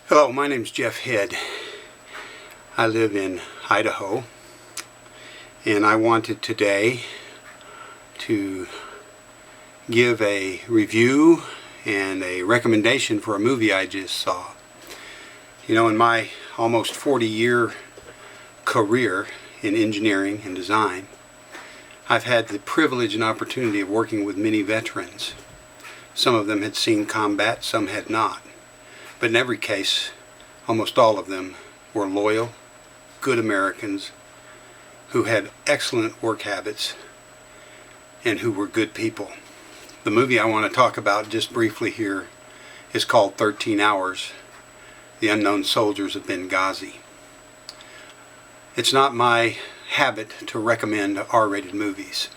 Hello, my name's Jeff Head. I live in Idaho, and I wanted today to give a review and a recommendation for a movie I just saw. You know, in my almost 40-year career in engineering and design, I've had the privilege and opportunity of working with many veterans. Some of them had seen combat, some had not. But in every case, almost all of them were loyal, good Americans who had excellent work habits and who were good people. The movie I want to talk about just briefly here is called 13 Hours, The Unknown Soldiers of Benghazi. It's not my habit to recommend R-rated movies,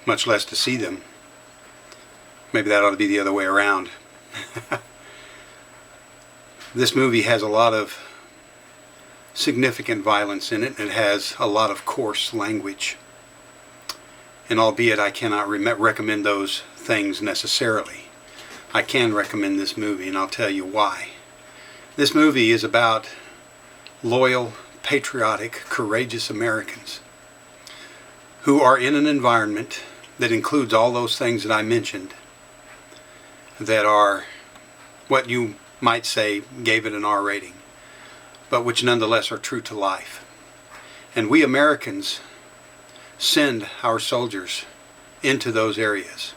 much less to see them. Maybe that ought to be the other way around. This movie has a lot of significant violence in it. It has a lot of coarse language. And albeit I cannot recommend those things necessarily, I can recommend this movie, and I'll tell you why. This movie is about loyal, patriotic, courageous Americans who are in an environment that includes all those things that I mentioned, that are what you might say gave it an R rating, but which nonetheless are true to life. And we Americans send our soldiers into those areas,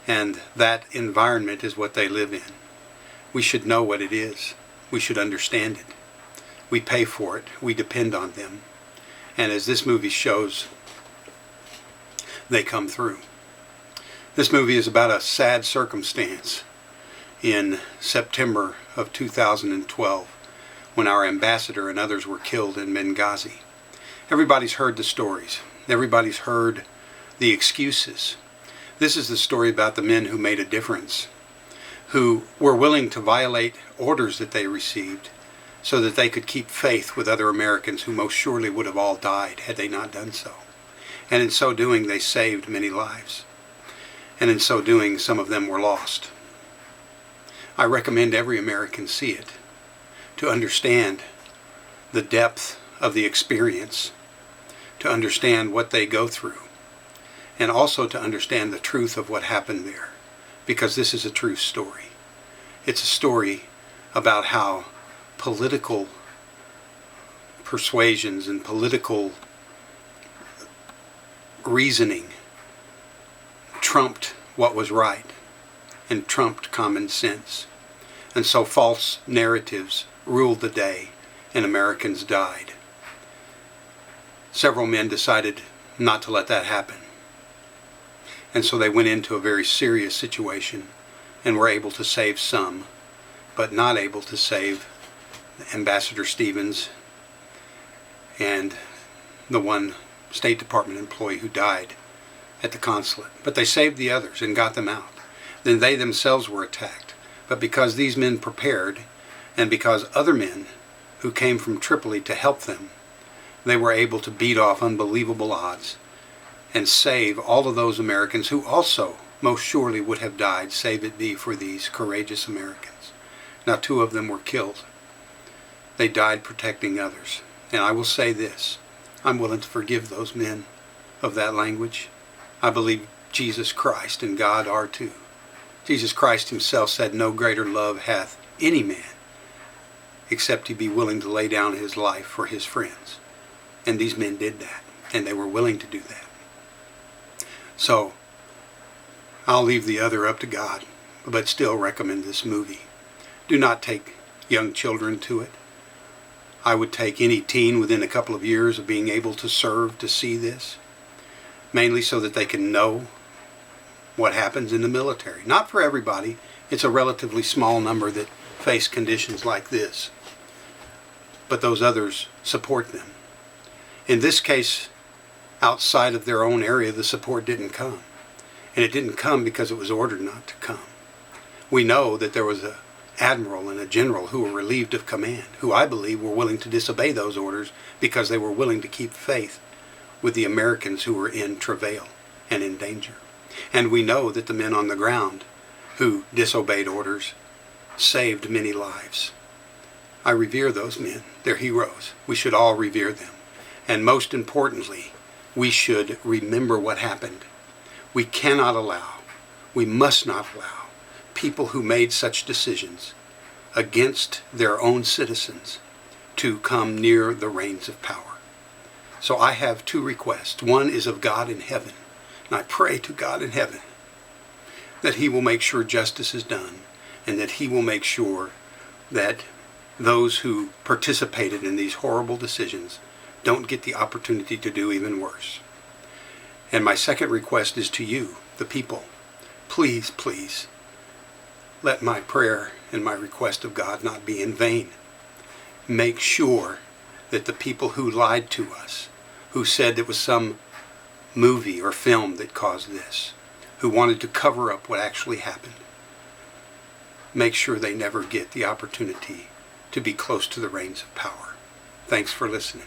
and that environment is what they live in. We should know what it is. We should understand it. We pay for it. We depend on them. And as this movie shows, they come through. This movie is about a sad circumstance in September of 2012 when our ambassador and others were killed in Benghazi. Everybody's heard the stories. Everybody's heard the excuses. This is the story about the men who made a difference, who were willing to violate orders that they received so that they could keep faith with other Americans who most surely would have all died had they not done so. And in so doing, they saved many lives. And in so doing, some of them were lost. I recommend every American see it to understand the depth of the experience, to understand what they go through, and also to understand the truth of what happened there, because this is a true story. It's a story about how political persuasions and political reasoning trumped what was right and trumped common sense. And so false narratives ruled the day and Americans died. Several men decided not to let that happen. And so they went into a very serious situation and were able to save some, but not able to save Ambassador Stevens and the one State Department employee who died at the consulate. But they saved the others and got them out. Then they themselves were attacked. But because these men prepared, and because other men who came from Tripoli to help them, they were able to beat off unbelievable odds and save all of those Americans who also most surely would have died, save it be for these courageous Americans. Now, 2 of them were killed. They died protecting others. And I will say this, I'm willing to forgive those men of that language. I believe Jesus Christ and God are too. Jesus Christ himself said, "No greater love hath any man, except he be willing to lay down his life for his friends." And these men did that, and they were willing to do that. So, I'll leave the other up to God, but still recommend this movie. Do not take young children to it. I would take any teen within a couple of years of being able to serve to see this, mainly so that they can know what happens in the military. Not for everybody. It's a relatively small number that face conditions like this. But those others support them. In this case, outside of their own area, the support didn't come. And it didn't come because it was ordered not to come. We know that there was an admiral and a general who were relieved of command, who I believe were willing to disobey those orders because they were willing to keep faith with the Americans who were in travail and in danger. And we know that the men on the ground who disobeyed orders saved many lives. I revere those men. They're heroes. We should all revere them. And most importantly, we should remember what happened. We cannot allow, we must not allow people who made such decisions against their own citizens to come near the reins of power. So I have two requests. One is of God in heaven, and I pray to God in heaven that he will make sure justice is done, and that he will make sure that those who participated in these horrible decisions don't get the opportunity to do even worse. And my second request is to you, the people. Please, please, let my prayer and my request of God not be in vain. Make sure that the people who lied to us, who said it was some movie or film that caused this, who wanted to cover up what actually happened, make sure they never get the opportunity to be close to the reins of power. Thanks for listening.